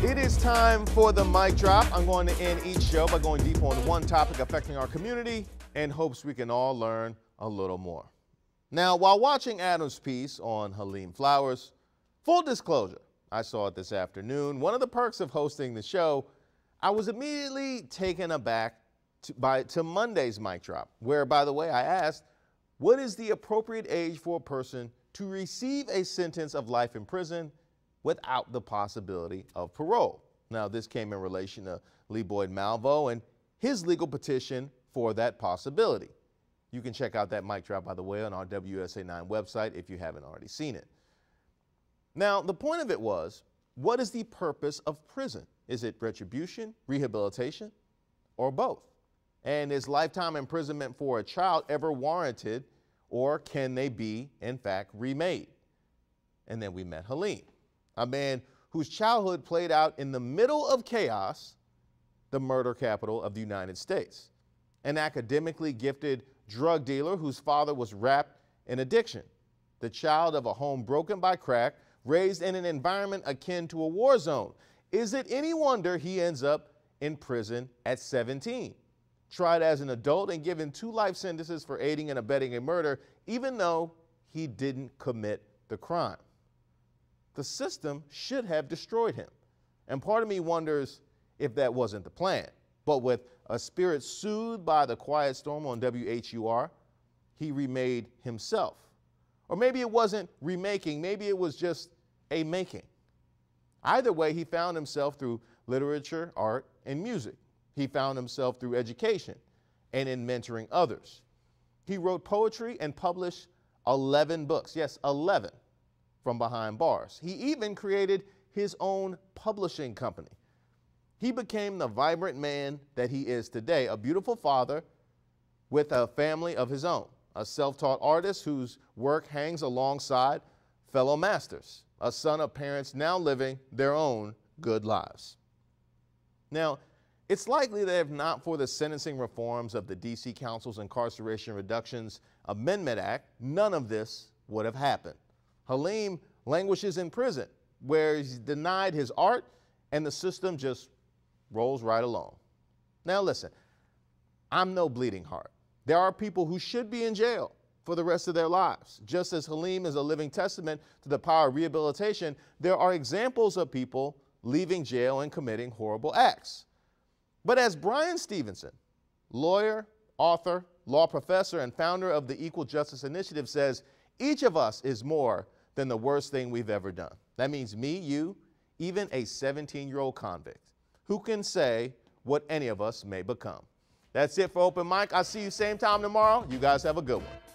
It is time for the mic drop. I'm going to end each show by going deep on one topic affecting our community in hopes we can all learn a little more. Now, while watching Adam's piece on Halim Flowers, full disclosure, I saw it this afternoon. One of the perks of hosting the show, I was immediately taken aback to Monday's mic drop, where, by the way, I asked, what is the appropriate age for a person to receive a sentence of life in prison without the possibility of parole? Now, this came in relation to Lee Boyd Malvo and his legal petition for that possibility. You can check out that mic drop, by the way, on our WSA9 website if you haven't already seen it. Now, the point of it was, what is the purpose of prison? Is it retribution, rehabilitation, or both? And is lifetime imprisonment for a child ever warranted, or can they be, in fact, remade? And then we met Halim, a man whose childhood played out in the middle of chaos, the murder capital of the United States. An academically gifted drug dealer whose father was wrapped in addiction. The child of a home broken by crack, raised in an environment akin to a war zone. Is it any wonder he ends up in prison at 17? Tried as an adult and given 2 life sentences for aiding and abetting a murder, even though he didn't commit the crime. The system should have destroyed him. And part of me wonders if that wasn't the plan. But with a spirit soothed by the quiet storm on WHUR, he remade himself. Or maybe it wasn't remaking, maybe it was just a making. Either way, he found himself through literature, art, and music. He found himself through education and in mentoring others. He wrote poetry and published 11 books. Yes, 11 from behind bars. He even created his own publishing company. He became the vibrant man that he is today, a beautiful father with a family of his own, a self-taught artist whose work hangs alongside fellow masters, a son of parents now living their own good lives. Now, it's likely that if not for the sentencing reforms of the D.C. Council's Incarceration Reductions Amendment Act, none of this would have happened. Halim languishes in prison, where he's denied his art, and the system just rolls right along. Now listen, I'm no bleeding heart. There are people who should be in jail for the rest of their lives. Just as Halim is a living testament to the power of rehabilitation, there are examples of people leaving jail and committing horrible acts. But as Brian Stevenson, lawyer, author, law professor, and founder of the Equal Justice Initiative says, each of us is more than the worst thing we've ever done. That means me, you, even a 17-year-old convict. Who can say what any of us may become? That's it for Open Mic. I'll see you same time tomorrow. You guys have a good one.